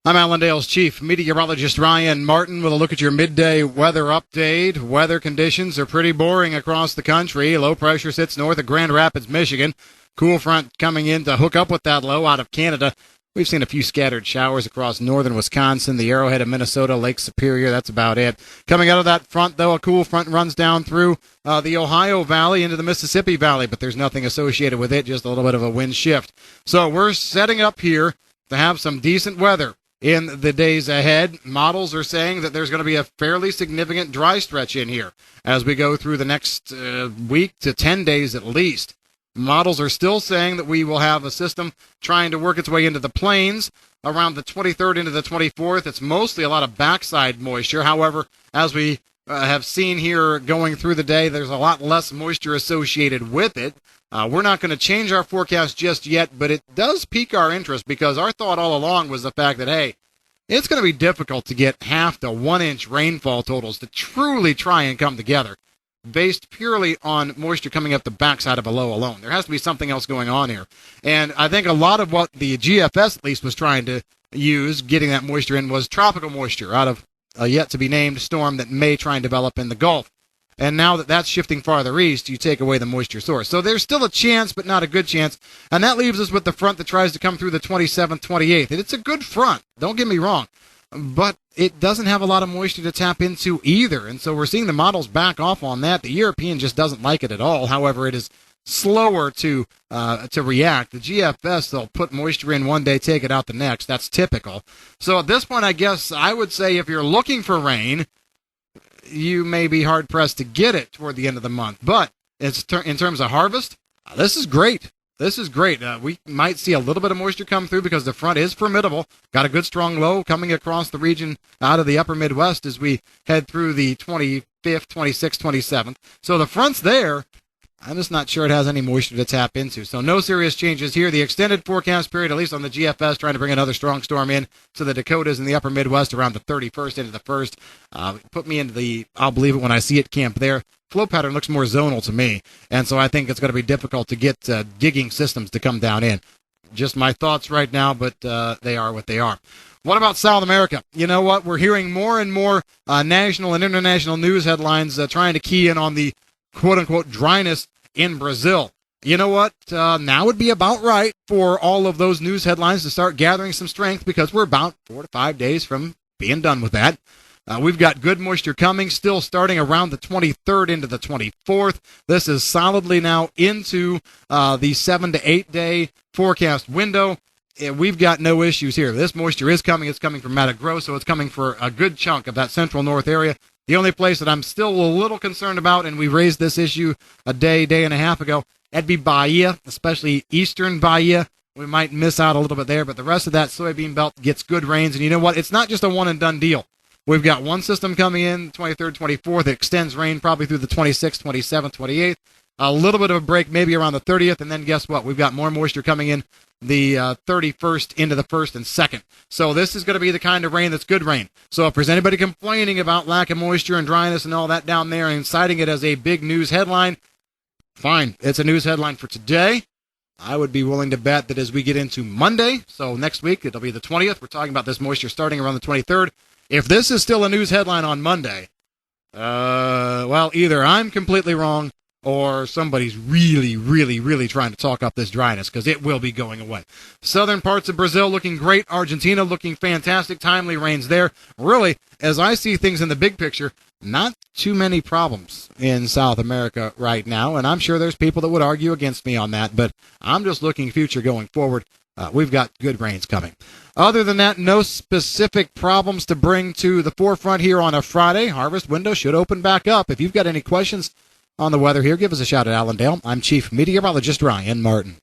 I'm Allendale's chief meteorologist Ryan Martin with a look at your midday weather update. Weather conditions are pretty boring across the country. Low pressure sits north of Grand Rapids, Michigan. Cool front coming in to hook up with that low out of Canada. We've seen a few scattered showers across northern Wisconsin, the Arrowhead of Minnesota, Lake Superior. That's about it. Coming out of that front, though, a cool front runs down through the Ohio Valley into the Mississippi Valley, but there's nothing associated with it, just a little bit of a wind shift. So we're setting up here to have some decent weather in the days ahead. Models are saying that there's going to be a fairly significant dry stretch in here as we go through the next week to 10 days at least. Models are still saying that we will have a system trying to work its way into the plains around the 23rd into the 24th. It's mostly a lot of backside moisture. However, as we have seen here going through the day, there's a lot less moisture associated with it. We're not going to change our forecast just yet, but it does pique our interest because our thought all along was the fact that, hey, it's going to be difficult to get half to 1 inch rainfall totals to truly try and come together based purely on moisture coming up the backside of a low alone. There has to be something else going on here. And I think a lot of what the GFS at least was trying to use, getting that moisture in, was tropical moisture out of a yet-to-be-named storm that may try and develop in the Gulf. And now that that's shifting farther east, you take away the moisture source. So there's still a chance, but not a good chance. And that leaves us with the front that tries to come through the 27th, 28th. And it's a good front, don't get me wrong. But it doesn't have a lot of moisture to tap into either. And so we're seeing the models back off on that. The European just doesn't like it at all. However, it is slower to react. The GFS, they'll put moisture in one day, take it out the next. That's typical. So at this point, I guess I would say if you're looking for rain, you may be hard-pressed to get it toward the end of the month. But it's in terms of harvest, this is great. This is great. We might see a little bit of moisture come through because the front is formidable. Got a good strong low coming across the region out of the upper Midwest as we head through the 25th, 26th, 27th. So the front's there. I'm just not sure it has any moisture to tap into. So no serious changes here. The extended forecast period, at least on the GFS, trying to bring another strong storm in to the Dakotas and the upper Midwest around the 31st into the 1st. Put me into the I'll believe it when I see it camp there. Flow pattern looks more zonal to me, and so I think it's going to be difficult to get digging systems to come down in. Just my thoughts right now, but they are what they are. What about South America? You know what? We're hearing more and more national and international news headlines trying to key in on the quote-unquote dryness in Brazil. You know what? Now would be about right for all of those news headlines to start gathering some strength because we're about 4 to 5 days from being done with that. We've got good moisture coming, still starting around the 23rd into the 24th. This is solidly now into the 7 to 8 day forecast window. We've got no issues here. This moisture is coming. It's coming from Mato Grosso. It's coming for a good chunk of that central north area. The only place that I'm still a little concerned about, and we raised this issue a day and a half ago, that'd be Bahia, especially eastern Bahia. We might miss out a little bit there, but the rest of that soybean belt gets good rains. And you know what? It's not just a one-and-done deal. We've got one system coming in, 23rd, 24th, that extends rain probably through the 26th, 27th, 28th. A little bit of a break maybe around the 30th, and then guess what? We've got more moisture coming in the 31st into the 1st and 2nd. So this is going to be the kind of rain that's good rain. So if there's anybody complaining about lack of moisture and dryness and all that down there and citing it as a big news headline, fine. It's a news headline for today. I would be willing to bet that as we get into Monday, so next week, it'll be the 20th. We're talking about this moisture starting around the 23rd. If this is still a news headline on Monday, well, either I'm completely wrong or somebody's really trying to talk up this dryness because it will be going away. Southern parts of Brazil looking great. Argentina looking fantastic. Timely rains there. Really, as I see things in the big picture, not too many problems in South America right now, and I'm sure there's people that would argue against me on that, but I'm just looking future going forward. We've got good rains coming. Other than that, no specific problems to bring to the forefront here on a Friday. Harvest window should open back up. If you've got any questions on the weather here, give us a shout at Allendale. I'm Chief Meteorologist Ryan Martin.